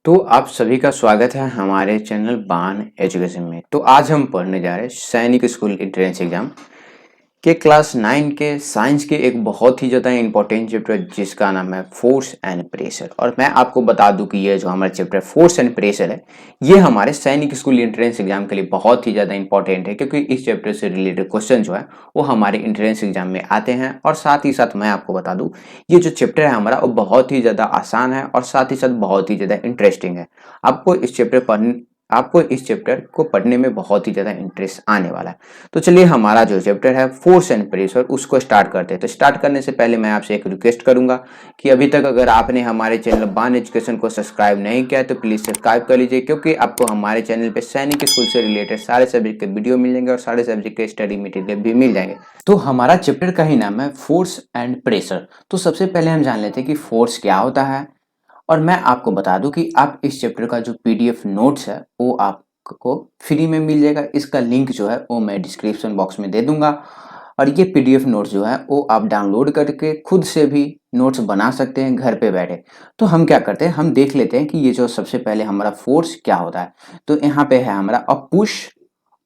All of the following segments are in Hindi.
तो आप सभी का स्वागत है हमारे चैनल बान एजुकेशन में। तो आज हम पढ़ने जा रहे हैं सैनिक स्कूल एंट्रेंस एग्जाम के क्लास 9 के साइंस के एक बहुत ही ज़्यादा इंपॉर्टेंट चैप्टर जिसका नाम है फोर्स एंड प्रेशर। और मैं आपको बता दूं कि ये जो हमारा चैप्टर फोर्स एंड प्रेशर है ये हमारे सैनिक स्कूल एंट्रेंस एग्जाम के लिए बहुत ही ज़्यादा इंपॉर्टेंट है, क्योंकि इस चैप्टर से रिलेटेड क्वेश्चन जो है वो हमारे एंट्रेंस एग्जाम में आते हैं। और साथ ही साथ मैं आपको बता दूं ये जो चैप्टर है हमारा वो बहुत ही ज़्यादा आसान है और साथ ही साथ बहुत ही ज़्यादा इंटरेस्टिंग है। आपको इस चैप्टर को पढ़ने में बहुत ही ज़्यादा इंटरेस्ट आने वाला है। तो चलिए हमारा जो चैप्टर है फोर्स एंड प्रेशर उसको स्टार्ट करते हैं। तो स्टार्ट करने से पहले मैं आपसे एक रिक्वेस्ट करूंगा कि अभी तक अगर आपने हमारे चैनल बान एजुकेशन को सब्सक्राइब नहीं किया तो प्लीज़ सब्सक्राइब कर लीजिए, क्योंकि आपको हमारे चैनल पे सैनिक स्कूल से रिलेटेड सारे सब्जेक्ट के वीडियो मिल जाएंगे और सारे सब्जेक्ट के स्टडी मटेरियल भी मिल जाएंगे। तो हमारा चैप्टर का ही नाम है फोर्स एंड प्रेशर। तो सबसे पहले हम जान लेते हैं कि फोर्स क्या होता है। और मैं आपको बता दूं कि आप इस चैप्टर का जो पीडीएफ नोट्स है वो आपको फ्री में मिल जाएगा। इसका लिंक जो है वो मैं डिस्क्रिप्शन बॉक्स में दे दूंगा। और ये पीडीएफ नोट्स जो है वो आप डाउनलोड करके खुद से भी नोट्स बना सकते हैं घर पे बैठे। तो हम क्या करते हैं, हम देख लेते हैं कि ये जो सबसे पहले हमारा फोर्स क्या होता है। तो यहाँ पे है हमारा अ पुश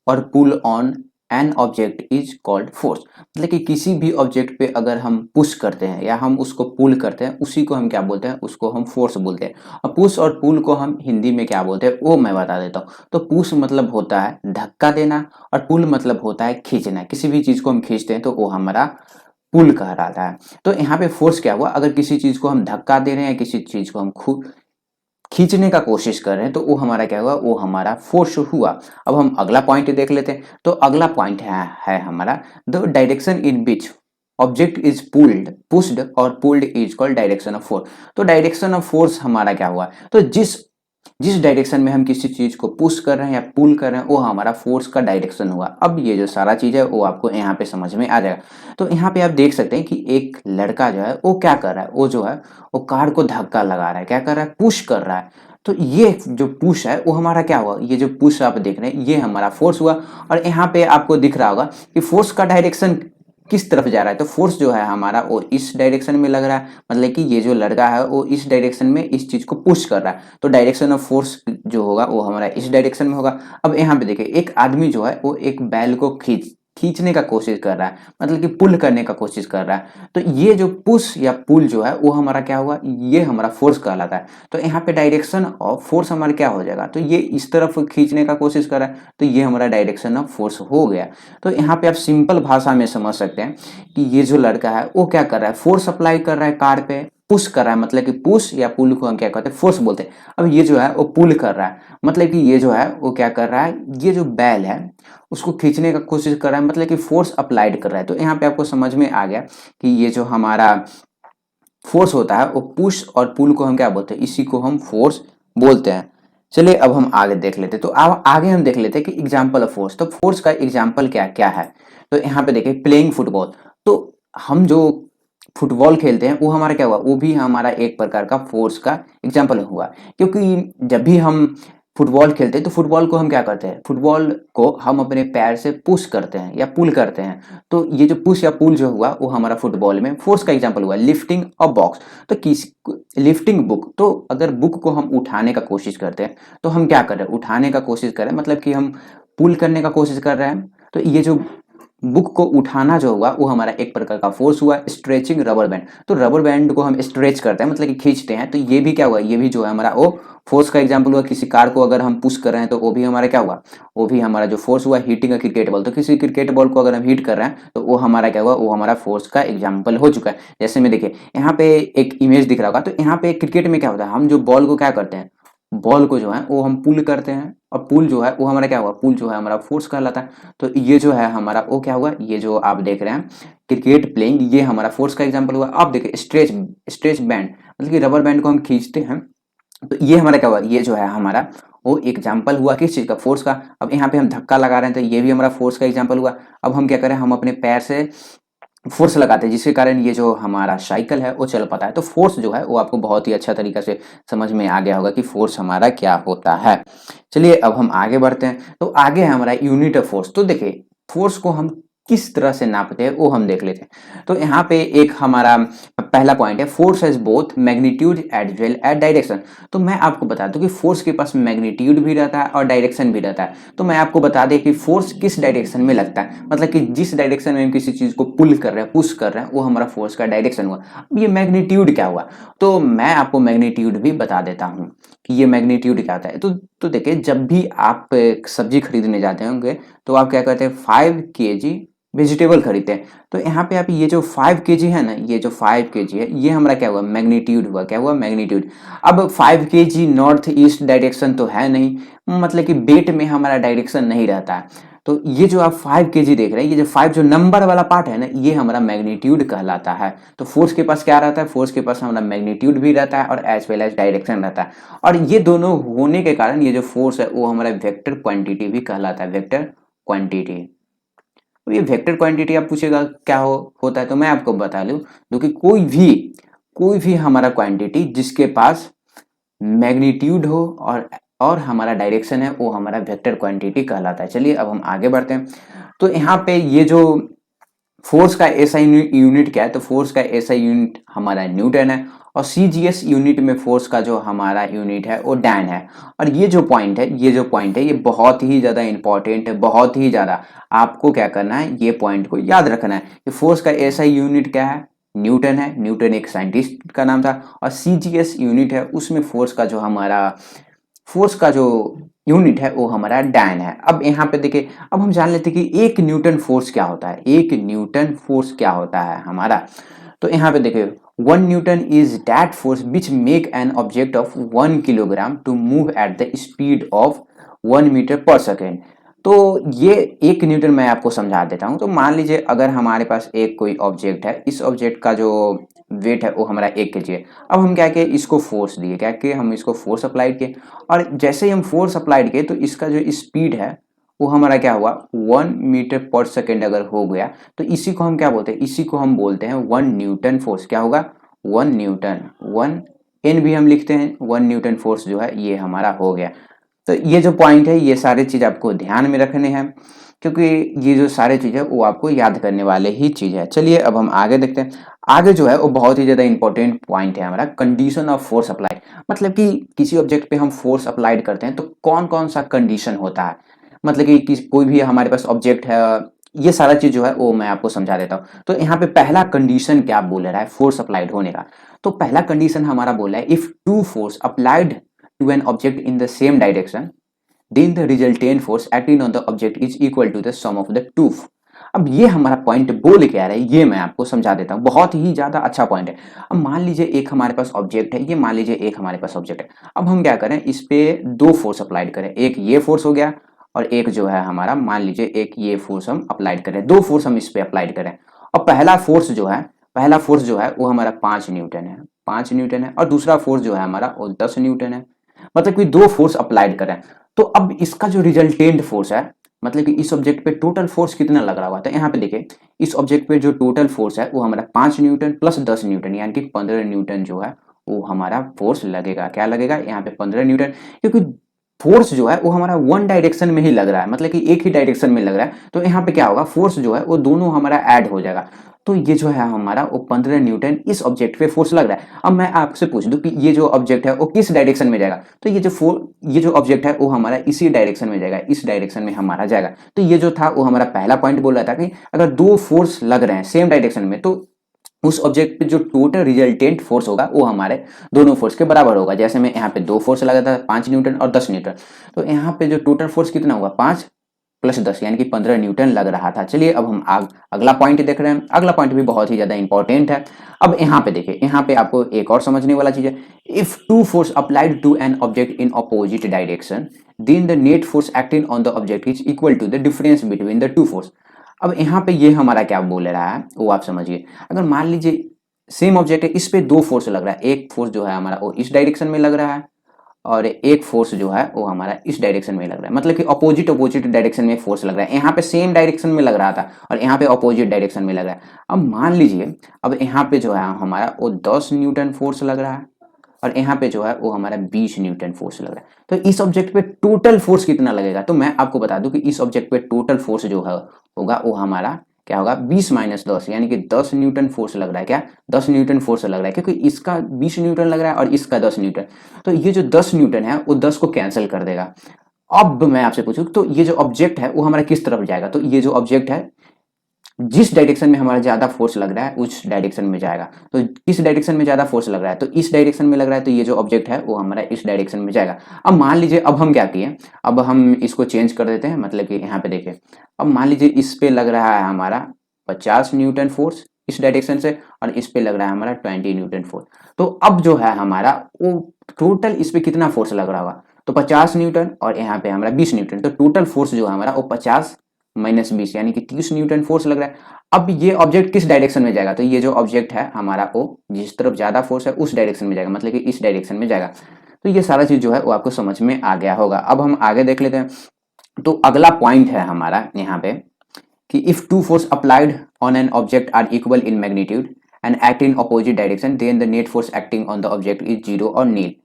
और pull on an object is called force. मतलब कि किसी भी ऑब्जेक्ट पे अगर हम पुश करते हैं या हम उसको पुल करते हैं उसी को हम क्या बोलते हैं, उसको हम फोर्स बोलते हैं। और पुश और पुल को हम हिंदी में क्या बोलते हैं वो मैं बता देता हूँ। तो पुश मतलब होता है धक्का देना और पुल मतलब होता है खींचना। किसी भी चीज को हम खींचते हैं तो वो हमारा पुल कहलाता है। तो यहाँ पे फोर्स क्या हुआ, अगर किसी चीज को हम धक्का दे रहे हैं, किसी चीज को हम खींचने का कोशिश कर रहे हैं तो वो हमारा क्या हुआ, वो हमारा फोर्स हुआ। अब हम अगला पॉइंट देख लेते हैं। तो अगला पॉइंट है हमारा the direction in which object is pushed और pulled is called direction of force. तो डायरेक्शन ऑफ फोर्स हमारा क्या हुआ, तो जिस जिस डायरेक्शन में हम किसी चीज को पुश कर रहे हैं या पुल कर रहे हैं वो हमारा फोर्स का डायरेक्शन हुआ। अब ये जो सारा चीज है वो आपको यहाँ पे समझ में आ जाएगा। तो यहाँ पे आप देख सकते हैं कि एक लड़का जो है वो क्या कर रहा है, वो जो है वो कार को धक्का लगा रहा है, क्या कर रहा है, पुश कर रहा है। तो ये जो पुश है वो हमारा क्या हुआ, ये जो पुश आप देख रहे हैं ये हमारा फोर्स हुआ। और यहाँ पे आपको दिख रहा होगा कि फोर्स का डायरेक्शन किस तरफ जा रहा है। तो फोर्स जो है हमारा वो इस डायरेक्शन में लग रहा है, मतलब कि ये जो लड़का है वो इस डायरेक्शन में इस चीज को पुश कर रहा है। तो डायरेक्शन ऑफ फोर्स जो होगा वो हमारा इस डायरेक्शन में होगा। अब यहाँ पे देखिए एक आदमी जो है वो एक बैल को खींचने का कोशिश कर रहा है, मतलब कि पुल करने का कोशिश कर रहा है। तो ये जो पुश या पुल जो है वो हमारा क्या हुआ, ये हमारा फोर्स कहलाता है। तो यहाँ पे डायरेक्शन ऑफ फोर्स हमारा क्या हो जाएगा, तो ये इस तरफ खींचने का कोशिश कर रहा है तो ये हमारा डायरेक्शन ऑफ फोर्स हो गया। तो यहाँ पे आप सिंपल भाषा में समझ सकते हैं कि ये जो लड़का है वो क्या कर रहा है, फोर्स अप्लाई कर रहा है कार पे, पुश कर रहा है, मतलब कि पुश या पुल को हम क्या कहते हैं, फोर्स बोलते हैं। अब ये जो है वो पुल कर रहा है, मतलब कि ये जो है वो क्या कर रहा है, ये जो बैल है उसको खींचने का कोशिश कर रहा है, मतलब कि फोर्स अप्लाइड कर रहा है। तो यहाँ पे आपको समझ में आ गया कि ये जो हमारा फोर्स होता है वो पुश और पुल को हम क्या बोलते हैं, इसी को हम फोर्स बोलते हैं। चलिए अब हम आगे देख लेते हैं। तो अब आगे हम देख लेते हैं कि एग्जाम्पल ऑफ फोर्स। तो फोर्स का एग्जाम्पल क्या क्या है। तो यहाँ पे देखिए प्लेइंग फुटबॉल। तो हम जो फुटबॉल खेलते हैं वो हमारा क्या हुआ, वो भी हमारा एक प्रकार का फोर्स का एग्जाम्पल हुआ। क्योंकि जब भी हम फुटबॉल खेलते हैं तो फुटबॉल को हम क्या करते हैं, फुटबॉल को हम अपने पैर से पुश करते हैं या पुल करते हैं। तो ये जो पुश या पुल जो हुआ वो हमारा फुटबॉल में फोर्स का एग्जाम्पल हुआ। लिफ्टिंग अ बॉक्स, तो किस लिफ्टिंग बुक, तो अगर बुक को हम उठाने का कोशिश करते हैं तो हम क्या कर रहे हैं, उठाने का कोशिश कर रहे हैं, मतलब कि हम पुल करने का कोशिश कर रहे हैं। तो ये जो बुक को उठाना जो हुआ वो हमारा एक प्रकार का फोर्स हुआ। स्ट्रेचिंग रबर बैंड, तो रबर बैंड को हम स्ट्रेच करते हैं, मतलब कि खींचते हैं, तो ये भी क्या हुआ, ये भी जो है हमारा वो फोर्स का एग्जाम्पल हुआ। किसी कार को अगर हम पुश कर रहे हैं तो वो भी हमारा क्या हुआ, वो भी हमारा जो फोर्स हुआ। हीटिंग अ क्रिकेट बॉल, तो किसी क्रिकेट बॉल को अगर हम हीट कर रहे हैं तो वो हमारा क्या हुआ, वो हमारा फोर्स का एग्जाम्पल हो चुका है। जैसे में देखिए यहाँ पे एक इमेज दिख रहा होगा, तो यहाँ पे क्रिकेट में क्या होता है, हम जो बॉल को क्या करते हैं, बॉल को जो है वो हम पुल करते हैं, और पुल जो है वो हमारा क्या हुआ, पुल जो है हमारा फोर्स कहलाता है। तो ये जो है हमारा वो क्या हुआ, ये जो आप देख रहे हैं क्रिकेट प्लेइंग, ये हमारा फोर्स का एग्जांपल हुआ। आप देखिए स्ट्रेच स्ट्रेच बैंड, मतलब कि रबर बैंड को हम खींचते हैं, तो ये हमारा क्या हुआ, ये जो है हमारा वो एग्जाम्पल हुआ किस चीज का, फोर्स का। अब यहाँ पे हम धक्का लगा रहे हैं तो ये भी हमारा फोर्स का एग्जाम्पल हुआ। अब हम क्या करें, हम अपने पैर से फोर्स लगाते हैं जिसके कारण ये जो हमारा साइकिल है वो चल पाता है। तो फोर्स जो है वो आपको बहुत ही अच्छा तरीका से समझ में आ गया होगा कि फोर्स हमारा क्या होता है। चलिए अब हम आगे बढ़ते हैं। तो आगे है हमारा यूनिट ऑफ फोर्स। तो देखिए फोर्स को हम किस तरह से नापते हैं वो हम देख लेते हैं। तो यहाँ पे एक हमारा पहला पॉइंट है force has both magnitude as well as direction. तो मैं आपको बता दूं कि फोर्स के पास मैग्नीट्यूड भी रहता है और डायरेक्शन भी रहता है। तो मैं आपको बता दें कि फोर्स किस डायरेक्शन में लगता है, मतलब कि जिस डायरेक्शन में हम किसी चीज को पुल कर रहे हैं, पुश कर रहे हैं, वो हमारा फोर्स का डायरेक्शन हुआ। अब ये मैग्नीट्यूड क्या हुआ, तो मैं आपको मैग्नीट्यूड भी बता देता हूँ कि ये मैग्नीट्यूड क्या होता है। तो देखिए, जब भी आप एक सब्जी खरीदने जाते होंगे तो आप क्या करते हैं, 5 kg वेजिटेबल खरीदते हैं। तो यहाँ पे आप ये जो 5 kg है ना, ये जो 5 kg है, ये हमारा क्या हुआ, मैग्नीट्यूड हुआ। क्या हुआ, मैग्नीट्यूड। अब 5 kg नॉर्थ ईस्ट डायरेक्शन तो है नहीं, मतलब कि वेट में हमारा डायरेक्शन नहीं रहता है। तो ये जो आप 5 kg देख रहे हैं, ये जो 5 जो नंबर वाला पार्ट है ना, ये हमारा मैग्नीट्यूड कहलाता है। तो फोर्स के पास क्या रहता है, फोर्स के पास हमारा मैग्नीट्यूड भी रहता है और एज वेल एज डायरेक्शन रहता है। और ये दोनों होने के कारण ये जो फोर्स है वो हमारा वेक्टर क्वांटिटी भी कहलाता है, वेक्टर क्वांटिटी। तो ये वेक्टर क्वांटिटी आप पूछेगा क्या होता है, तो मैं आपको बता दूं कि कोई भी हमारा क्वांटिटी जिसके पास मैग्नीट्यूड हो और हमारा डायरेक्शन है, वो हमारा वेक्टर क्वांटिटी कहलाता है। चलिए अब हम आगे बढ़ते हैं। तो यहाँ पे ये जो फोर्स का एसआई यूनिट क्या है, तो फोर्स का एसआई यूनिट हमारा न्यूटन है और सीजीएस यूनिट में फोर्स का जो हमारा यूनिट है वो डैन है। और ये जो पॉइंट है, ये बहुत ही ज्यादा इंपॉर्टेंट है, बहुत ही ज्यादा। आपको क्या करना है, ये पॉइंट को याद रखना है कि फोर्स का एसआई यूनिट क्या है, न्यूटन है। न्यूटन एक साइंटिस्ट का नाम था। और सीजीएस यूनिट है, उसमें फोर्स का जो यूनिट है वो हमारा डैन है। अब यहाँ पे देखिए, अब हम जान लेते हैं कि एक न्यूटन फोर्स क्या होता है, एक न्यूटन फोर्स क्या होता है हमारा। तो यहाँ पे देखिए, 1 newton is that force which make an object of 1 kilogram to move at the speed of 1 meter per second. तो ये 1 न्यूटन मैं आपको समझा देता हूँ। तो मान लीजिए अगर हमारे पास एक कोई ऑब्जेक्ट है, इस ऑब्जेक्ट का जो वेट है वो हमारा 1 kg है। अब हम क्या किए, इसको फोर्स दिए, क्या किए, हम इसको फोर्स अप्लाइड किए। और जैसे ही हम फोर्स अप्लाइड किए तो इसका जो स्पीड है वो हमारा क्या हुआ, 1 मीटर पर सेकेंड अगर हो गया तो इसी को हम क्या बोलते हैं, इसी को हम बोलते हैं 1 न्यूटन फोर्स। क्या होगा, 1 न्यूटन, 1 n भी हम लिखते हैं। 1 न्यूटन फोर्स जो है ये हमारा हो गया। तो ये जो पॉइंट है, ये सारे चीज आपको ध्यान में रखने हैं, क्योंकि ये जो सारे चीज है वो आपको याद करने वाले ही चीज है। चलिए अब हम आगे देखते हैं। आगे जो है वो बहुत ही ज्यादा इंपॉर्टेंट पॉइंट है हमारा, कंडीशन ऑफ फोर्स अप्लाइड। मतलब कि किसी ऑब्जेक्ट पे हम फोर्स अप्लाइड करते हैं तो कौन कौन सा कंडीशन होता है। मतलब कि कोई भी हमारे पास ऑब्जेक्ट है, ये सारा चीज जो है वो मैं आपको समझा देता हूँ। तो यहाँ पे पहला कंडीशन क्या बोल रहा है फोर्स अप्लाइड होने का। तो पहला कंडीशन हमारा बोला है, if two force applied to an object in the same direction, then the resultant force acting on the object is equal to the sum of the two। अब ये हमारा पॉइंट बोल क्या रहा है, ये मैं आपको समझा देता हूँ। बहुत ही ज्यादा अच्छा पॉइंट है। अब मान लीजिए एक हमारे पास ऑब्जेक्ट है, ये मान लीजिए एक हमारे पास ऑब्जेक्ट है। अब हम क्या करें, इस पे 2 फोर्स अप्लाइड करें। एक ये फोर्स हो गया और एक जो है हमारा, मान लीजिए एक ये फोर्स हम अप्लाइड करें। 2 फोर्स हम इस पे अप्लाइड करें। और पहला फोर्स जो है वो हमारा 5 न्यूटन है, 5 न्यूटन है। और दूसरा फोर्स जो है हमारा वो 10 न्यूटन है। मतलब कि 2 फोर्स अप्लाइड करें। तो अब इसका जो रिजल्टेंट फोर्स है, मतलब कि इस ऑब्जेक्ट पे टोटल फोर्स कितना लग रहा हुआ, तो यहाँ पे देखिए इस ऑब्जेक्ट पे जो टोटल फोर्स है वो हमारा 5 न्यूटन प्लस 10 न्यूटन, यानी कि 15 न्यूटन जो है वो हमारा फोर्स लगेगा। क्या लगेगा, यहाँ पे 15 न्यूटन। क्योंकि फोर्स जो है वो हमारा वन डायरेक्शन में ही लग रहा है, मतलब कि एक ही डायरेक्शन में लग रहा है। तो यहाँ पे क्या होगा, फोर्स जो है वो दोनों हमारा ऐड हो जाएगा। तो ये जो है हमारा वो 15 न्यूटन इस ऑब्जेक्ट पे फोर्स लग रहा है। अब मैं आपसे पूछ दूं कि ये जो ऑब्जेक्ट है वो किस डायरेक्शन में जाएगा, तो ये जो ऑब्जेक्ट है वो हमारा इसी डायरेक्शन में जाएगा, इस डायरेक्शन में हमारा जाएगा। तो ये जो था वो हमारा पहला पॉइंट बोल रहा था कि अगर 2 फोर्स लग रहे हैं सेम डायरेक्शन में, तो उस ऑब्जेक्ट पे जो टोटल रिजल्टेंट फोर्स होगा वो हमारे दोनों फोर्स के बराबर होगा। जैसे मैं यहाँ पे 2 फोर्स लगा था, 5 न्यूटन और 10 न्यूटन। तो यहाँ पे जो टोटल फोर्स कितना होगा, 5 प्लस 10 यानी कि 15 न्यूटन लग रहा था। चलिए अब हम अगला पॉइंट देख रहे हैं। अगला पॉइंट भी बहुत ही ज्यादा इंपॉर्टेंट है। अब यहाँ पे देखिए, यहाँ पे आपको एक और समझने वाला चीज है। If 2 force applied to an object in opposite direction, then the net force acting on the object is equal to the difference between the 2 force. अब यहाँ पे ये हमारा क्या बोल रहा है वो आप समझिए। अगर मान लीजिए सेम ऑब्जेक्ट है, इस पे 2 फोर्स लग रहा है। एक फोर्स जो है हमारा वो इस डायरेक्शन में लग रहा है और एक फोर्स जो है वो हमारा इस डायरेक्शन में लग रहा है। मतलब कि अपोजिट डायरेक्शन में फोर्स लग रहा है। यहाँ पे सेम डायरेक्शन में लग रहा था और यहाँ पे अपोजिट डायरेक्शन में लग रहा है। अब मान लीजिए, अब यहाँ पे जो है हमारा वो 10 न्यूटन फोर्स लग रहा है और यहाँ पे जो है वो हमारा 20 न्यूटन फोर्स लग रहा है। तो इस ऑब्जेक्ट पे टोटल फोर्स कितना लगेगा, तो मैं आपको बता दूं कि इस ऑब्जेक्ट पे टोटल फोर्स जो है होगा वो हमारा क्या होगा 20 माइनस 10 यानी कि 10 न्यूटन फोर्स लग रहा है। क्या 10 न्यूटन फोर्स लग रहा है, क्योंकि इसका 20 न्यूटन लग रहा है और इसका 10 न्यूटन, तो ये जो 10 न्यूटन है वो 10 को कैंसिल कर देगा। अब मैं आपसे पूछूं तो ये जो ऑब्जेक्ट है वो हमारा किस तरफ जाएगा, तो ये जो ऑब्जेक्ट है जिस डायरेक्शन में हमारा ज्यादा फोर्स लग रहा है उस डायरेक्शन में जाएगा। तो किस डायरेक्शन में ज्यादा फोर्स लग रहा है, तो इस डायरेक्शन में लग रहा है, तो ये जो ऑब्जेक्ट है वो हमारा इस डायरेक्शन में जाएगा। अब मान लीजिए अब हम क्या किए, अब हम इसको चेंज कर देते हैं, मतलब कि यहाँ पे देखिए अब मान लीजिए इस पे लग रहा है हमारा 50 न्यूटन फोर्स इस डायरेक्शन से, और इस पे लग रहा है हमारा 20 न्यूटन फोर्स। तो अब जो है हमारा वो टोटल इस पे कितना फोर्स लग रहा होगा, तो 50 न्यूटन और यहाँ पे हमारा 20 न्यूटन, तो टोटल फोर्स जो है हमारा वो 50 माइनस 20 यानी कि 30 न्यूटन फोर्स लग रहा है। अब ये ऑब्जेक्ट किस डायरेक्शन में जाएगा, तो ये जो ऑब्जेक्ट है हमारा वो जिस तरफ ज्यादा फोर्स है उस डायरेक्शन में जाएगा, मतलब कि इस डायरेक्शन में जाएगा। तो ये सारा चीज जो है वो आपको समझ में आ गया होगा। अब हम आगे देख लेते हैं। तो अगला पॉइंट है हमारा यहाँ पे कि if two force applied on an object are equal in magnitude and act in opposite direction then the net force acting on the object is zero और नील।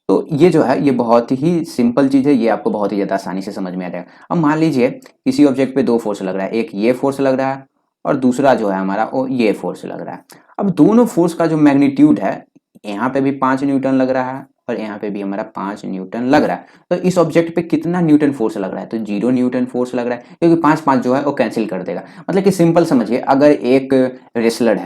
तो ये जो है ये बहुत ही सिंपल चीज है, ये आपको बहुत ही ज्यादा आसानी से समझ में आ जाएगा। अब मान लीजिए किसी ऑब्जेक्ट पे दो फोर्स लग रहा है, एक ये फोर्स लग रहा है और दूसरा जो है हमारा वो ये फोर्स लग रहा है। अब दोनों फोर्स का जो मैग्नीट्यूड है, यहाँ पे भी 5 न्यूटन लग रहा है और यहाँ पे भी हमारा 5 न्यूटन लग रहा है, तो इस ऑब्जेक्ट पे कितना न्यूटन फोर्स लग रहा है, तो 0 न्यूटन फोर्स लग रहा है, क्योंकि 5 5 जो है वो कैंसिल कर देगा। मतलब कि सिंपल समझिए, अगर एक रेसलर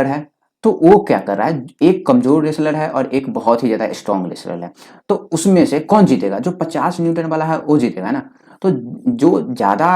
है तो वो क्या कर रहा है, एक कमजोर रेसलर है और एक बहुत ही ज्यादा स्ट्रॉन्ग रेसलर है, तो उसमें से कौन जीतेगा, जो 50 न्यूटन वाला है वो जीतेगा ना। तो जो ज्यादा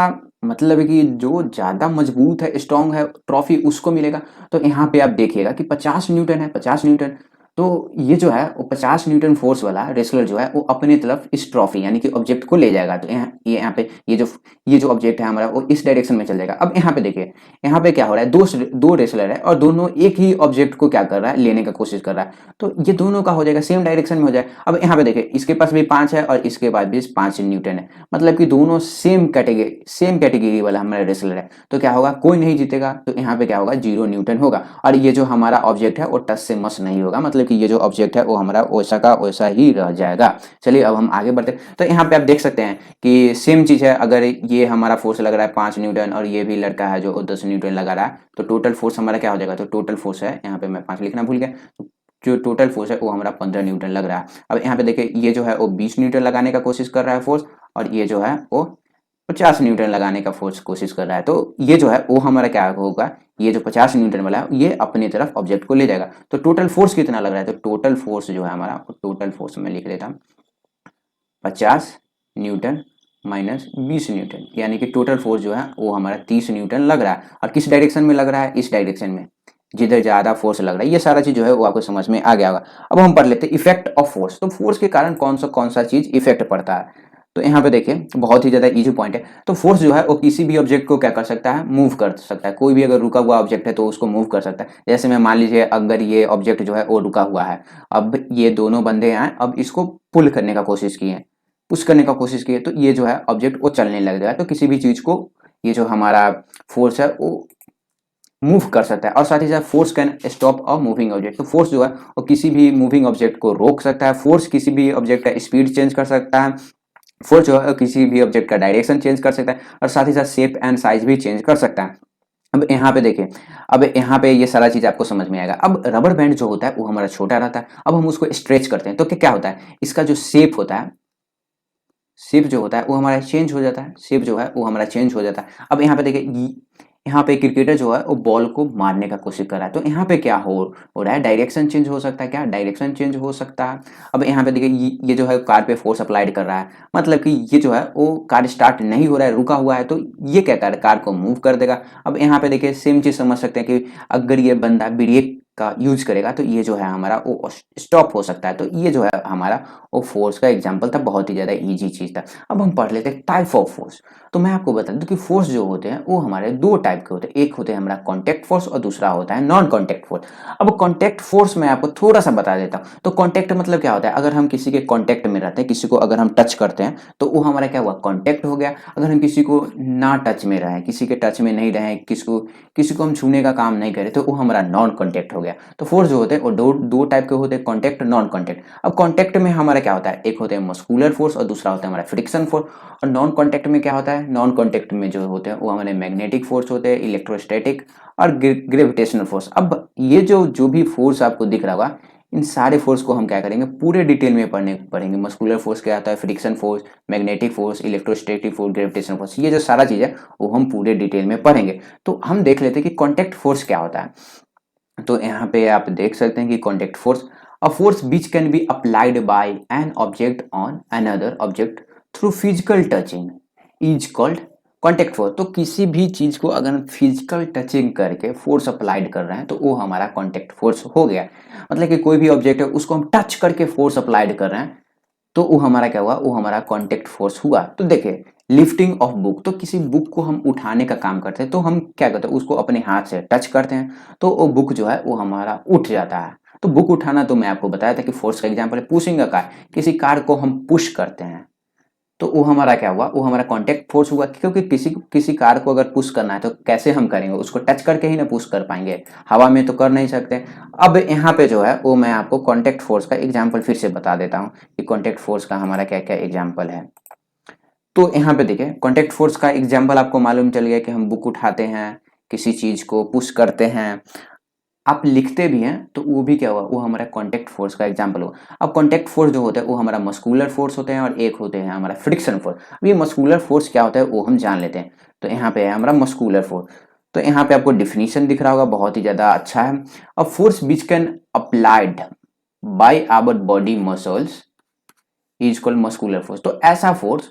मतलब कि जो ज्यादा मजबूत है स्ट्रॉन्ग है ट्रॉफी उसको मिलेगा। तो यहाँ पे आप देखिएगा कि 50 न्यूटन है, 50 न्यूटन, तो ये जो है वो 50 न्यूटन फोर्स वाला रेसलर जो है वो अपने तरफ इस ट्रॉफी यानी कि ऑब्जेक्ट को ले जाएगा। तो यहाँ पे ये जो ऑब्जेक्ट है हमारा वो इस डायरेक्शन में चल जाएगा। अब यहाँ पे देखिए, यहाँ पे क्या हो रहा है, दो रेसलर है और दोनों एक ही ऑब्जेक्ट को क्या कर रहा है, लेने का कोशिश कर रहा है, तो ये दोनों का हो जाएगा सेम डायरेक्शन में हो जाएगा। अब यहाँ पे देखिए इसके पास भी 5 है और इसके पास भी 5 न्यूटन है, मतलब कि दोनों सेम कैटेगरी वाला हमारा रेसलर है, तो क्या होगा, कोई नहीं जीतेगा। तो यहाँ पे क्या होगा, 0 न्यूटन होगा और ये जो हमारा ऑब्जेक्ट है वो टच से मस नहीं होगा, मतलब कि ये जो ऑब्जेक्ट है वो हमारा वैसा का वैसा ही रह जाएगा। चलिए अब हम आगे बढ़ते हैं। तो यहाँ पे आप देख सकते हैं कि सेम चीज है, अगर ये हमारा फोर्स लग रहा है 5 न्यूटन और ये भी लड़का है जो 10 न्यूटन लगा रहा है, तो टोटल फोर्स हमारा क्या हो जाएगा, तो टोटल फोर्स है, यहाँ पे मैं 5 लिखना भूल गया, जो टोटल फोर्स है वो हमारा 15 न्यूटन लग रहा है। अब यहाँ पे देखिए ये जो है वो 20 न्यूटन लगाने का कोशिश कर रहा है फोर्स, और ये जो है वो 50 न्यूटन लगाने का फोर्स कोशिश कर रहा है। तो ये जो है वो हमारा क्या होगा, ये जो 50 न्यूटन वाला है ये अपनी तरफ ऑब्जेक्ट को ले जाएगा। तो टोटल फोर्स कितना लग रहा है, तो टोटल फोर्स जो है हमारा, टोटल फोर्स में लिख देता हूँ 50 न्यूटन माइनस 20 न्यूटन, यानी कि टोटल फोर्स जो है वो हमारा 30 न्यूटन लग रहा है। और किस डायरेक्शन में लग रहा है, इस डायरेक्शन में जिधर ज्यादा फोर्स लग रहा है। ये सारा चीज जो है वो आपको समझ में आ गया होगा। अब हम पढ़ लेते हैं इफेक्ट ऑफ फोर्स। तो फोर्स के कारण कौन सा चीज इफेक्ट पड़ता है, तो यहाँ पे देखिए बहुत ही ज्यादा इजी पॉइंट है। तो फोर्स जो है वो किसी भी ऑब्जेक्ट को क्या कर सकता है, मूव कर सकता है। कोई भी अगर रुका हुआ ऑब्जेक्ट है तो उसको मूव कर सकता है। जैसे मैं मान लीजिए अगर ये ऑब्जेक्ट जो है वो रुका हुआ है, अब ये दोनों बंदे हैं, अब इसको पुल करने का कोशिश किए, पुश करने का कोशिश किए, तो ये जो है ऑब्जेक्ट वो चलने लग जाएगा। तो किसी भी चीज को ये जो हमारा फोर्स है वो मूव कर सकता है। और साथ ही साथ force can stop a moving object. तो फोर्स जो है वो किसी भी मूविंग ऑब्जेक्ट को रोक सकता है। फोर्स किसी भी ऑब्जेक्ट का स्पीड चेंज कर सकता है। फोर्स जो है किसी भी ऑब्जेक्ट का डायरेक्शन चेंज कर सकता है और साथ ही साथ शेप एंड साइज भी चेंज कर सकता है। अब यहाँ पे देखिए, अब यहाँ पे ये सारा चीज आपको समझ में आएगा। अब रबर बैंड जो होता है वो हमारा छोटा रहता है। अब हम उसको स्ट्रेच करते हैं तो क्या होता है, इसका जो शेप होता है, शेप जो होता है वो हमारा चेंज हो जाता है। शेप जो है वो हमारा चेंज हो जाता है। अब यहाँ पे देखिए, यहाँ पे क्रिकेटर जो है वो बॉल को मारने का कोशिश कर रहा है, तो यहाँ पे क्या हो रहा है, डायरेक्शन चेंज हो सकता है। क्या डायरेक्शन चेंज हो सकता है। अब यहाँ पे देखिए ये जो है कार पे फोर्स अप्लाइड कर रहा है, मतलब कि ये जो है वो कार स्टार्ट नहीं हो रहा है, रुका हुआ है, तो ये क्या कर कार को मूव कर देगा। अब यहाँ पे देखिए सेम चीज समझ सकते हैं कि अगर ये बंदा ब्रेक का यूज करेगा तो ये जो है हमारा वो स्टॉप हो सकता है। तो ये जो है हमारा वो फोर्स का एग्जाम्पल था, बहुत ही ज्यादा इजी चीज था। अब हम पढ़ लेते हैं टाइप ऑफ फोर्स। तो मैं आपको बता दूं कि फोर्स जो होते हैं वो हमारे दो टाइप के होते हैं। एक होते हैं हमारा कॉन्टैक्ट फोर्स और दूसरा होता है नॉन कॉन्टैक्ट फोर्स। अब कॉन्टैक्ट फोर्स मैं आपको थोड़ा सा बता देता हूँ। तो कॉन्टैक्ट मतलब क्या होता है, अगर हम किसी के कॉन्टैक्ट में रहते हैं, किसी को अगर हम टच करते हैं तो वो हमारा क्या हुआ, कॉन्टैक्ट हो गया। अगर हम किसी को ना टच में रहें, किसी के टच में नहीं रहें, किसी को हम छूने का काम नहीं करें, तो वो हमारा नॉन कॉन्टैक्ट हो गया। गया। तो फोर्स जो होते हैं वो दो टाइप के होते हैं, कॉन्टैक्ट, नॉन कॉन्टैक्ट। अब कॉन्टैक्ट में हमारा क्या होता है, एक होते हैं मस्कुलर फोर्स और दूसरा होता है हमारा फ्रिक्शन फोर्स। और नॉन कॉन्टैक्ट में क्या होता है, नॉन कॉन्टैक्ट में जो होते हैं वो हमारे मैग्नेटिक फोर्स होते हैं, इलेक्ट्रोस्टैटिक और ग्रेविटेशनल फोर्स। अब ये जो भी फोर्स आपको दिख रहा होगा, इन सारे फोर्स को हम क्या करेंगे, पूरे डिटेल में पढ़ेंगे। मस्कुलर फोर्स क्या होता है, friction force, magnetic force, electrostatic force, gravitational force, ये जो सारा चीज है वो हम पूरे डिटेल में पढ़ेंगे। तो हम देख लेते हैं कि कॉन्टैक्ट फोर्स क्या होता है। तो यहाँ पे आप देख सकते हैं कि contact force, a force which can be applied by an object on another object through physical touching is called contact force. तो किसी भी चीज को अगर हम फिजिकल टचिंग करके फोर्स अप्लाइड कर रहे हैं तो वो हमारा कॉन्टैक्ट फोर्स हो गया। मतलब कि कोई भी ऑब्जेक्ट है उसको हम टच करके फोर्स अप्लाइड कर रहे हैं तो वो हमारा क्या हुआ, वो हमारा कॉन्टैक्ट फोर्स हुआ। तो देखिए, लिफ्टिंग ऑफ बुक, तो किसी बुक को हम उठाने का काम करते हैं तो हम क्या करते हैं, उसको अपने हाथ से टच करते हैं तो वो बुक जो है वो हमारा उठ जाता है। तो बुक उठाना तो मैं आपको बताया था कि फोर्स का एग्जांपल है पुशिंग अ कार, किसी कार को हम पुश करते हैं तो वो हमारा क्या हुआ, वो हमारा कॉन्टैक्ट फोर्स हुआ। क्योंकि किसी कार को अगर पुश करना है तो कैसे हम करेंगे, उसको टच करके ही ना पुश कर पाएंगे, हवा में तो कर नहीं सकते। अब यहाँ पे जो है वो मैं आपको कॉन्टैक्ट फोर्स का एग्जाम्पल फिर से बता देता हूँ कि कॉन्टैक्ट फोर्स का हमारा क्या क्या एग्जाम्पल है। तो यहाँ पे देखिए, कॉन्टैक्ट फोर्स का एग्जाम्पल आपको मालूम चल गया कि हम बुक उठाते हैं, किसी चीज को पुश करते हैं, आप लिखते भी हैं तो वो भी क्या हुआ, वो हमारा कॉन्टैक्ट फोर्स का एग्जाम्पल हुआ। अब कॉन्टैक्ट फोर्स जो होता है वो हमारा मस्कुलर फोर्स होते हैं और एक होते हैं हमारा फ्रिक्शन फोर्स। अब ये मस्कुलर फोर्स क्या होता है वो हम जान लेते हैं। तो यहाँ पे है हमारा मस्कुलर फोर्स। तो यहाँ पे आपको डिफिनीशन दिख रहा होगा, बहुत ही ज्यादा अच्छा है। A force which can applied by our body muscles is called muscular force. तो ऐसा फोर्स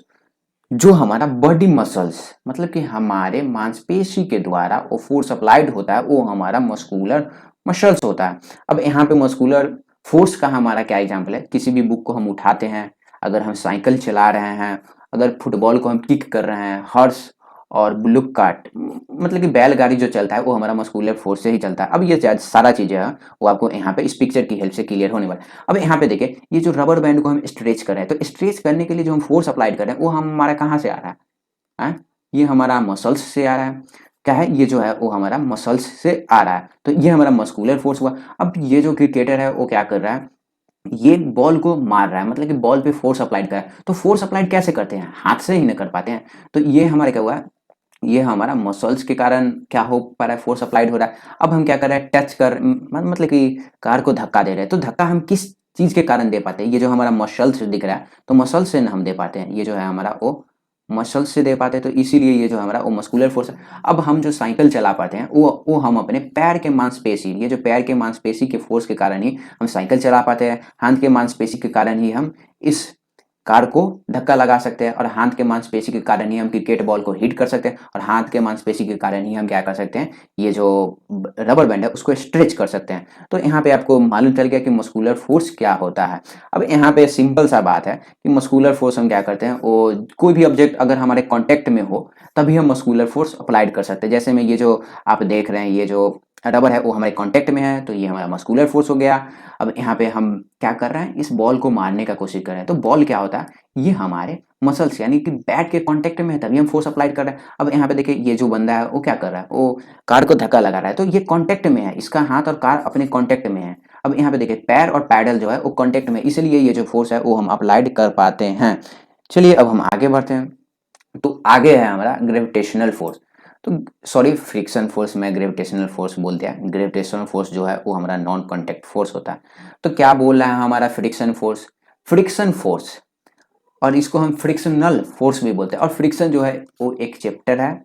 जो हमारा बॉडी मसल्स, मतलब कि हमारे मांसपेशी के द्वारा वो फोर्स अप्लाइड होता है, वो हमारा मस्कुलर मसल्स होता है। अब यहाँ पे मस्कुलर फोर्स का हमारा क्या एग्जाम्पल है, किसी भी बुक को हम उठाते हैं, अगर हम साइकिल चला रहे हैं, अगर फुटबॉल को हम किक कर रहे हैं, हॉर्स और ब्लुक कार्ट, मतलब कि बैलगाड़ी जो चलता है वो हमारा मस्कुलर फोर्स से ही चलता है। अब ये सारा चीजें है वो आपको यहाँ पे इस पिक्चर की हेल्प से क्लियर होने वाला है। अब यहाँ पे देखिए, ये जो रबर बैंड को हम स्ट्रेच कर रहे हैं, तो स्ट्रेच करने के लिए जो हम फोर्स अप्लाइड कर रहे हैं वो हमारा कहाँ से आ रहा है? ये हमारा मसल्स से आ रहा है। क्या है, ये जो है वो हमारा मसल्स से आ रहा है। तो ये हमारा मस्कुलर फोर्स हुआ। अब ये जो क्रिकेटर है वो क्या कर रहा है, ये बॉल को मार रहा है, मतलब कि बॉल पे फोर्स अप्लाइड कर रहा है। तो फोर्स अप्लाइड कैसे करते हैं, हाथ से ही ना कर पाते हैं। तो ये हमारे क्या हुआ, ये हमारा मसल्स के कारण क्या हो पा रहा है, फोर्स अप्लाइड हो रहा है। अब हम क्या कर रहे हैं, टच कर मतलब कि कार को धक्का दे रहे हैं। तो धक्का हम किस चीज के कारण दे पाते हैं, ये जो हमारा मसल्स दिख रहा है तो मसल से हम दे पाते हैं, ये जो है हमारा वो मसल से दे पाते हैं। तो इसीलिए ये जो हमारा वो मस्कुलर फोर्स है। अब हम जो साइकिल चला पाते हैं वो हम अपने पैर के मांसपेशी, ये जो पैर के मांसपेशी के फोर्स के कारण ही हम साइकिल चला पाते हैं। हाथ के मांसपेशी के कारण ही हम इस कार को धक्का लगा सकते हैं, और हाथ के मांसपेशी के कारण ही हम क्रिकेट बॉल को हिट कर सकते हैं, और हाथ के मांसपेशी के कारण ही हम क्या कर सकते हैं, ये जो रबर बैंड है उसको स्ट्रेच कर सकते हैं। तो यहाँ पे आपको मालूम चल गया कि मस्कुलर फोर्स क्या होता है। अब यहाँ पे सिंपल सा बात है कि मस्कुलर फोर्स हम क्या करते हैं, वो कोई भी ऑब्जेक्ट अगर हमारे कांटेक्ट में हो तभी हम मस्कुलर फोर्स अप्लाइड कर सकते हैं। जैसे में ये जो आप देख रहे हैं, ये जो रबर है वो हमारे कांटेक्ट में है तो ये हमारा मस्कुलर फोर्स हो गया। अब यहाँ पे हम क्या कर रहे हैं, इस बॉल को मारने का कोशिश कर रहे हैं। तो बॉल क्या होता है, ये हमारे मसल्स यानी कि बैट के कांटेक्ट में है तभी हम फोर्स अप्लाई कर रहे हैं। अब यहाँ पे देखिए, ये जो बंदा है वो क्या कर रहा है, वो कार को धक्का लगा रहा है। तो ये कांटेक्ट में है, इसका हाथ और कार अपने कांटेक्ट में है। अब यहाँ पे देखिए, पैर और पैडल जो है वो कांटेक्ट में, इसलिए ये जो फोर्स है वो हम अप्लाइड कर पाते हैं। चलिए अब हम आगे बढ़ते हैं। तो आगे है हमारा ग्रेविटेशनल फोर्स। तो सॉरी, फ्रिक्शन फोर्स में ग्रेविटेशनल फोर्स बोल दिया। ग्रेविटेशनल फोर्स जो है वो हमारा नॉन कांटेक्ट फोर्स होता है। तो क्या बोल रहा है हमारा फ्रिक्शन फोर्स, फ्रिक्शन फोर्स, और इसको हम फ्रिक्शनल फोर्स भी बोलते हैं। और फ्रिक्शन जो है वो एक चैप्टर है,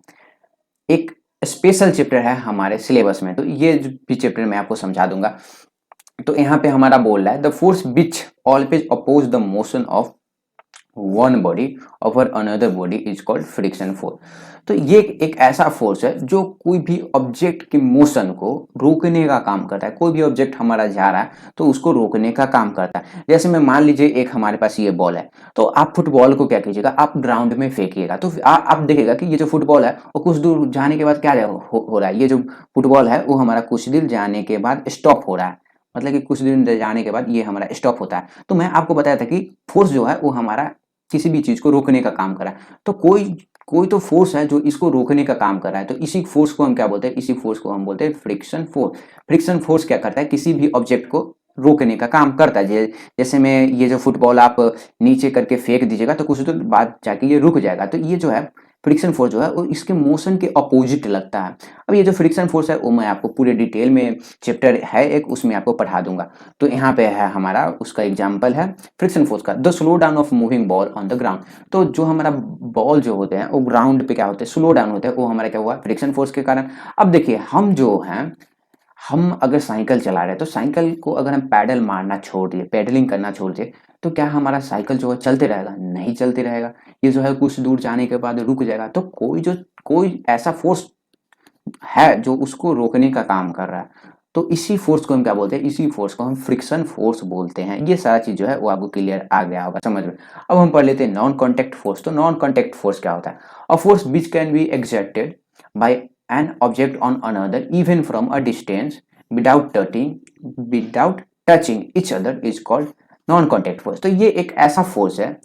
एक स्पेशल चैप्टर है हमारे सिलेबस में। तो ये भी चैप्टर मैं आपको समझा दूंगा। तो यहाँ पे हमारा बोल रहा है the force which always oppose the motion of one body over another body is called friction force. तो ये एक ऐसा फोर्स है जो कोई भी ऑब्जेक्ट की मोशन को रोकने का काम करता है। कोई भी ऑब्जेक्ट हमारा जा रहा है तो उसको रोकने का काम करता है। जैसे में मान लीजिए एक हमारे पास ये बॉल है, तो आप फुटबॉल को क्या कीजिएगा, आप ग्राउंड में फेंकिएगा तो आप देखिएगा कि ये जो फुटबॉल है वो कुछ दूर जाने के बाद क्या हो रहा है, ये जो फुटबॉल है वो हमारा कुछ दूर जाने के बाद स्टॉप हो रहा है। मतलब कि कुछ दिन जाने के बाद ये हमारा स्टॉप होता है। तो मैं आपको बताया था कि फोर्स जो है वो हमारा किसी भी चीज को रोकने का काम करा। तो कोई कोई तो फोर्स है जो इसको रोकने का काम कर रहा है, तो इसी फोर्स को हम क्या बोलते हैं, इसी फोर्स को हम बोलते हैं फ्रिक्शन फोर्स। फ्रिक्शन फोर्स क्या करता है, किसी भी ऑब्जेक्ट को रोकने का काम करता है। जैसे में ये जो फुटबॉल आप नीचे करके फेंक दीजिएगा तो कुछ देर बाद जाके ये रुक जाएगा, तो ये जो है फ्रिक्शन फोर्स जो है वो इसके मोशन के अपोजिट लगता है। अब ये जो फ्रिक्शन फोर्स है वो मैं आपको पूरे डिटेल में, चैप्टर है एक उसमें आपको पढ़ा दूंगा। तो यहाँ पे है हमारा उसका एग्जाम्पल है फ्रिक्शन फोर्स का, the slow down of moving ball on the ground. तो जो हमारा बॉल जो होते हैं वो ग्राउंड पे क्या होते हैं, स्लो डाउन होते हैं, वो हमारा क्या हुआ, फ्रिक्शन फोर्स के कारण। अब देखिए हम जो हैं, हम अगर साइकिल चला रहे हैं तो साइकिल को अगर हम पैडल मारना छोड़ दिए, पैडलिंग करना छोड़ दिए, तो क्या हमारा साइकिल जो है चलते रहेगा, नहीं चलते रहेगा। ये जो है कुछ दूर जाने के बाद रुक जाएगा। तो कोई ऐसा फोर्स है जो उसको रोकने का काम कर रहा है, तो इसी फोर्स को हम क्या बोलते हैं, इसी फोर्स को हम फ्रिक्शन फोर्स बोलते हैं। ये सारा चीज जो है वो आपको क्लियर आ गया होगा समझ में। अब हम पढ़ लेते हैं नॉन कॉन्टेक्ट फोर्स। तो नॉन कॉन्टेक्ट फोर्स क्या होता है, a force which can be exerted by an object on another even from a distance without touching each other is called non contact force. तो ये एक ऐसा फोर्स है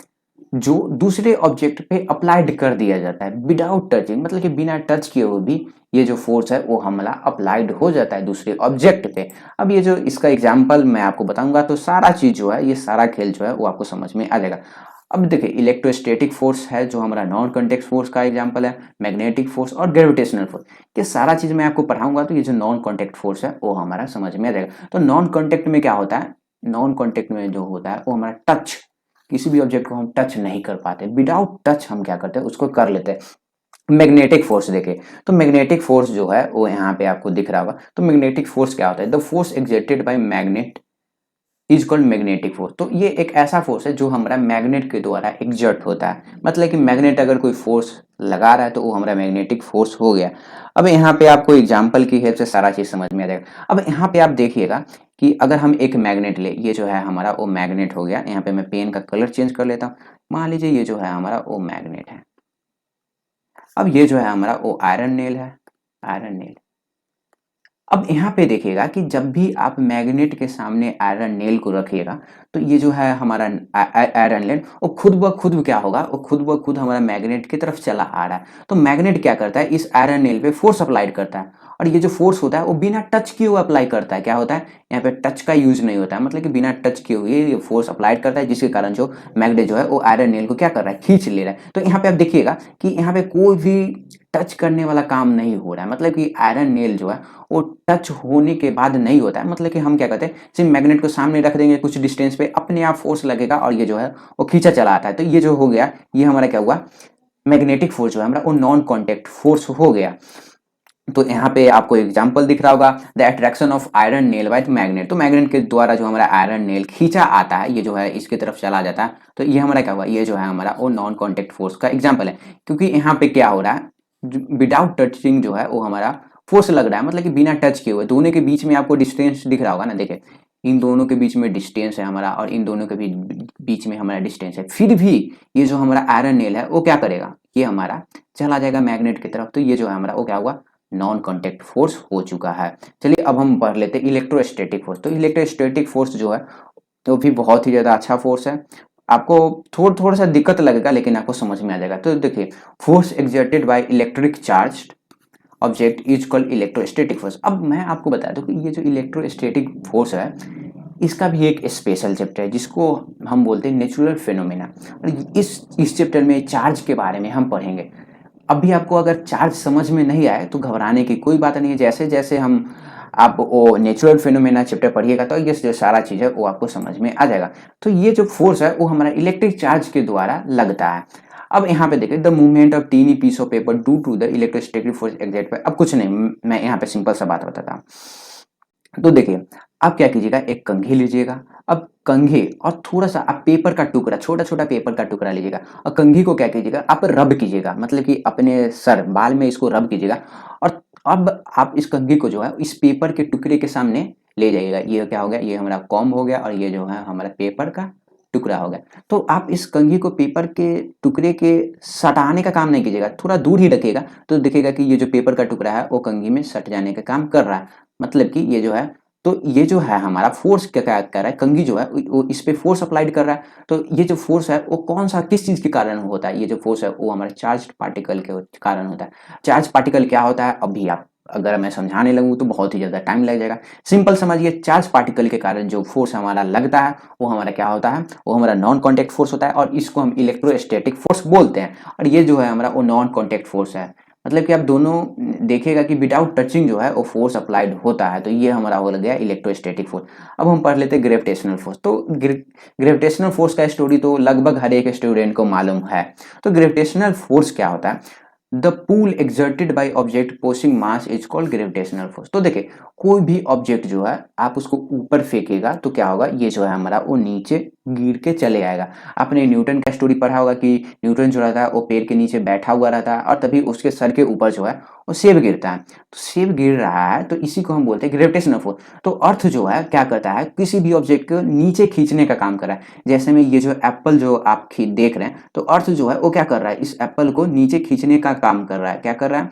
जो दूसरे ऑब्जेक्ट पे अप्लाइड कर दिया जाता है विदाउट टचिंग, मतलब कि बिना टच किए हुए भी ये जो फोर्स है वो हमला अप्लाइड हो जाता है दूसरे ऑब्जेक्ट पे। अब ये जो इसका एग्जांपल मैं आपको बताऊंगा तो सारा चीज जो है, ये सारा खेल जो है वो आपको समझ में आ जाएगा। अब देखिए इलेक्ट्रोस्टैटिक फोर्स है जो हमारा नॉन कॉन्टेक्ट फोर्स का एग्जांपल है, मैग्नेटिक फोर्स और ग्रेविटेशनल फोर्स, ये सारा चीज मैं आपको पढ़ाऊंगा। तो ये जो नॉन कॉन्टेक्ट फोर्स है वो हमारा समझ में आ जाएगा। तो नॉन कॉन्टेक्ट में क्या होता है, नॉन कॉन्टेक्ट में जो होता है वो हमारा टच, किसी भी ऑब्जेक्ट को हम टच नहीं कर पाते, विदाउट टच हम क्या करते हैं उसको कर लेते हैं। मैग्नेटिक फोर्स देखे, तो मैग्नेटिक फोर्स जो है वो यहाँ पे आपको दिख रहा होगा। तो मैग्नेटिक फोर्स क्या होता है, the force exerted bye magnet is called magnetic force. तो ये एक ऐसा फोर्स है जो हमारा मैग्नेट के द्वारा एग्जर्ट होता है, मतलब कि मैग्नेट अगर कोई फोर्स लगा रहा है तो वो हमारा मैग्नेटिक फोर्स हो गया। अब यहाँ पे आपको एग्जाम्पल की हेल्प से सारा चीज समझ में आ जाएगा। अब यहाँ पे आप देखिएगा कि अगर हम एक मैग्नेट ले, ये जो है हमारा वो मैग्नेट हो गया। यहाँ पे मैं पेन का कलर चेंज कर लेता हूँ। मान लीजिए ये जो है हमारा वो मैग्नेट है। अब ये जो है हमारा वो आयरन नेल है, आयरन नेल। अब यहाँ पे देखिएगा कि जब भी आप मैग्नेट के सामने आयरन नेल को रखिएगा तो ये जो है हमारा आयरन नेल वो खुद ब खुद क्या होगा, वो खुद ब खुद हमारा मैग्नेट की तरफ चला आ रहा है। तो मैग्नेट क्या करता है, इस आयरन नेल पे फोर्स अप्लाई करता है, और ये जो फोर्स होता है वो बिना टच किए हुए अप्लाई करता है। क्या होता है, यहाँ पे टच का यूज नहीं होता है, मतलब कि बिना टच किए हुए ये फोर्स अप्लाई करता है, जिसके कारण जो मैग्नेट जो है वो आयरन नेल को क्या कर रहा है, खींच ले रहा है। तो यहाँ पे आप देखिएगा कि यहाँ पे कोई भी टच करने वाला काम नहीं हो रहा है, मतलब कि आयरन नेल जो है वो टच होने के बाद नहीं होता है। मतलब कि हम क्या करते हैं, सिर्फ मैग्नेट को सामने रख देंगे, कुछ डिस्टेंस पे अपने आप फोर्स लगेगा और ये जो है वो खींचा चला आता है। तो ये जो हो गया, ये हमारा क्या हुआ, मैग्नेटिक फोर्स जो है हमारा वो नॉन कॉन्टेक्ट फोर्स हो गया। तो यहाँ पे आपको एग्जांपल दिख रहा होगा, the attraction of iron nail bye magnet. तो मैग्नेट के द्वारा जो हमारा आयरन नेल खींचा आता है, ये जो है इसकी तरफ चला जाता है। तो ये हमारा क्या हुआ, ये जो है हमारा वो नॉन कॉन्टेक्ट फोर्स का एग्जाम्पल है। क्योंकि यहाँ पे क्या हो रहा है, विदाउट टचिंग जो है वो हमारा फोर्स लग रहा है, मतलब कि बिना टच किए हुए। दोनों के बीच में आपको डिस्टेंस दिख रहा होगा ना, देखिए इन दोनों के बीच में डिस्टेंस है हमारा, और इन दोनों के बीच में हमारा डिस्टेंस है। फिर भी ये जो हमारा आयरन नेल है वो क्या करेगा, ये हमारा चला जाएगा मैग्नेट की तरफ। तो ये जो है हमारा वो क्या हुआ, नॉन कॉन्टेक्ट फोर्स हो चुका है। चलिए अब हम पढ़ लेते हैं इलेक्ट्रोस्टैटिक फोर्स। तो इलेक्ट्रोस्टैटिक फोर्स जो है तो भी बहुत ही ज्यादा अच्छा फोर्स है। आपको थोड़ा सा दिक्कत लगेगा लेकिन आपको समझ में आ जाएगा। तो देखिए, force exerted by electric charge object is called electrostatic force. अब मैं आपको बता दूं कि ये जो इलेक्ट्रोस्टैटिक फोर्स है इसका भी एक स्पेशल चैप्टर है जिसको हम बोलते हैं नेचुरल फेनोमेना। और इस चैप्टर में चार्ज के बारे में हम पढ़ेंगे। अभी आपको अगर चार्ज समझ में नहीं आए तो घबराने की कोई बात नहीं है। जैसे जैसे हम आप वो नेचुरल फेनोमेना चैप्टर पढ़िएगा तो ये जो सारा चीज है वो आपको समझ में आ जाएगा। तो ये जो फोर्स है वो हमारा इलेक्ट्रिक चार्ज के द्वारा लगता है। अब यहाँ पे देखिए, the movement of tiny piece of paper due to the electrostatic force exerted by. अब कुछ नहीं, मैं यहाँ पे सिंपल सा बात बताता हूँ। तो देखिए, आप क्या कीजिएगा, एक कंघी लीजिएगा। अब कंघी और थोड़ा सा आप पेपर का टुकड़ा, छोटा छोटा पेपर का टुकड़ा लीजिएगा, और कंघी को क्या कीजिएगा, आप रब कीजिएगा, मतलब कि अपने सर बाल में इसको रब कीजिएगा। और अब आप इस कंघी को जो है इस पेपर के टुकड़े के सामने ले जाइएगा। ये क्या हो गया, ये हमारा कॉम्ब हो गया, और ये जो है हमारा पेपर का टुकड़ा हो गया। तो आप इस कंघी को पेपर के टुकड़े के सटाने का काम नहीं कीजिएगा, थोड़ा दूर ही रखिएगा। तो दिखेगा कि ये जो पेपर का टुकड़ा है वो कंघी में सट जाने का काम कर रहा है, मतलब कि ये जो है तो ये जो है हमारा फोर्स क्या क्या कर रहा है, कंघी जो है वो इस पे फोर्स अप्लाइड कर रहा है। तो ये जो फोर्स है वो कौन सा किस चीज के कारण होता है, ये जो फोर्स है वो हमारे चार्ज पार्टिकल के कारण होता है। चार्ज पार्टिकल क्या होता है, अभी आप अगर मैं समझाने लगूँ तो बहुत ही ज़्यादा टाइम लग जाएगा। सिंपल समझिए, चार्ज पार्टिकल के कारण जो फोर्स हमारा लगता है वो हमारा क्या होता है, वो हमारा नॉन कॉन्टैक्ट फोर्स होता है और इसको हम इलेक्ट्रोस्टैटिक फोर्स बोलते हैं। और ये जो है हमारा वो नॉन कॉन्टैक्ट फोर्स है, मतलब कि आप दोनों देखिएगा कि विदाउट टचिंग जो है वो फोर्स अप्लाइड होता है। तो ये हमारा हो गया इलेक्ट्रोस्टैटिक फोर्स। अब हम पढ़ लेते हैं ग्रेविटेशनल फोर्स। तो ग्रेविटेशनल फोर्स का स्टोरी तो लगभग हर एक स्टूडेंट को मालूम है। तो ग्रेविटेशनल फोर्स क्या होता है, the pull exerted by object possessing mass is called gravitational force. तो देखिए, कोई भी ऑब्जेक्ट जो है आप उसको ऊपर फेंकेगा तो क्या होगा, ये जो है हमारा वो नीचे गिर के चले आएगा। आपने न्यूटन का स्टोरी पढ़ा होगा कि न्यूटन जो रहता है वो पेड़ के नीचे बैठा हुआ रहता है और तभी उसके सर के ऊपर जो है वो सेब गिरता है। तो सेब गिर रहा है तो इसी को हम बोलते हैं ग्रेविटेशनल फोर्स। तो अर्थ जो है क्या करता है, किसी भी ऑब्जेक्ट को नीचे खींचने का काम कर रहा है। जैसे में ये जो एप्पल जो आप देख रहे हैं, तो अर्थ जो है वो क्या कर रहा है, इस एप्पल को नीचे खींचने का काम कर रहा है। क्या कर रहा है,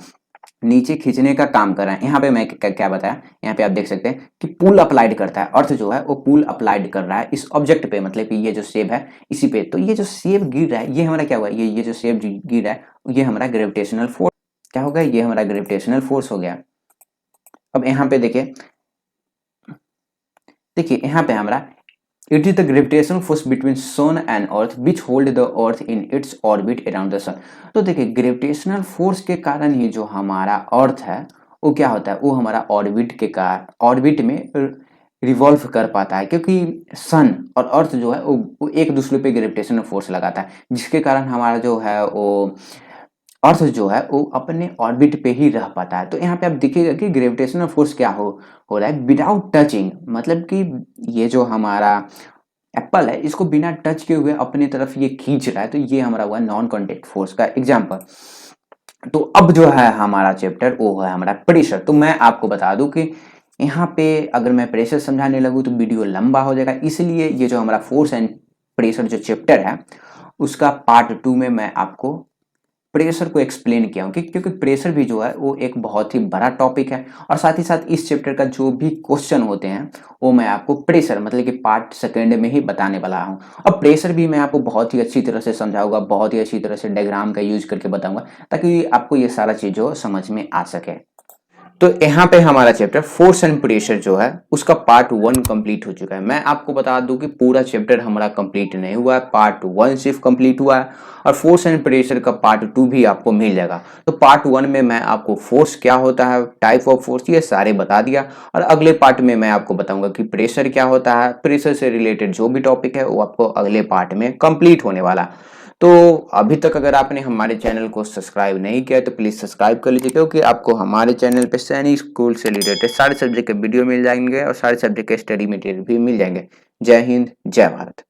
नीचे खींचने का काम कर रहा है। यहाँ पे मैं क्या बताया, यहाँ पे आप देख सकते हैं कि पुल अप्लाइड करता है। अर्थ जो है वो पुल अप्लाइड कर रहा है इस ऑब्जेक्ट पे, मतलब कि ये जो सेब है इसी पे। तो ये जो सेब गिर रहा है ये हमारा क्या हुआ, ये जो सेब गिर रहा है ये हमारा ग्रेविटेशनल फोर्स क्या हो गया, ये हमारा ग्रेविटेशनल फोर्स हो गया। अब यहाँ पे देखिए, देखिए यहाँ पे हमारा it is the gravitational force between sun and earth which hold the earth in its orbit around the sun. तो देखिए, ग्रेविटेशनल फोर्स के कारण ही जो हमारा अर्थ है वो क्या होता है, वो हमारा ऑर्बिट के कारण ऑर्बिट में रिवॉल्व कर पाता है, क्योंकि सन और अर्थ जो है वो एक दूसरे पे ग्रेविटेशनल फोर्स लगाता है, जिसके कारण हमारा जो है वो अर्थ जो है वो अपने ऑर्बिट पे ही रह पाता है। तो यहाँ पे आप देखिएगा कि ग्रेविटेशनल फोर्स क्या हो रहा है विदाउट टचिंग, मतलब कि ये जो हमारा एप्पल है इसको बिना टच किए हुए अपनी तरफ ये खींच रहा है। तो ये हमारा हुआ नॉन कॉन्टैक्ट फोर्स का एग्जांपल। तो अब जो है हमारा चैप्टर वो है हमारा प्रेशर। तो मैं आपको बता दूं कि यहाँ पे अगर मैं प्रेशर समझाने लगूँ तो वीडियो लंबा हो जाएगा, इसलिए ये जो हमारा फोर्स एंड प्रेशर जो चैप्टर है उसका पार्ट 2 में मैं आपको प्रेशर को एक्सप्लेन किया हूँ, क्योंकि प्रेशर भी जो है वो एक बहुत ही बड़ा टॉपिक है। और साथ ही साथ इस चैप्टर का जो भी क्वेश्चन होते हैं वो मैं आपको प्रेशर मतलब कि पार्ट सेकंड में ही बताने वाला हूँ। अब प्रेशर भी मैं आपको बहुत ही अच्छी तरह से समझाऊंगा, बहुत ही अच्छी तरह से डायग्राम का यूज करके बताऊंगा, ताकि आपको ये सारा चीज जो समझ में आ सके। तो यहाँ पे हमारा चैप्टर फोर्स एंड प्रेशर जो है उसका पार्ट 1 कंप्लीट हो चुका है। मैं आपको बता दूं कि पूरा चैप्टर हमारा कंप्लीट नहीं हुआ है, पार्ट 1 सिर्फ कंप्लीट हुआ है और फोर्स एंड प्रेशर का पार्ट 2 भी आपको मिल जाएगा। तो पार्ट 1 में मैं आपको फोर्स क्या होता है, टाइप ऑफ फोर्स, ये सारे बता दिया। और अगले पार्ट में मैं आपको बताऊंगा कि प्रेशर क्या होता है, प्रेशर से रिलेटेड जो भी टॉपिक है वो आपको अगले पार्ट में कंप्लीट होने वाला। तो अभी तक अगर आपने हमारे चैनल को सब्सक्राइब नहीं किया तो प्लीज़ सब्सक्राइब कर लीजिए, क्योंकि आपको हमारे चैनल पे सैनिक स्कूल से रिलेटेड सारे सब्जेक्ट के वीडियो मिल जाएंगे और सारे सब्जेक्ट के स्टडी मटेरियल भी मिल जाएंगे। जय हिंद, जय भारत।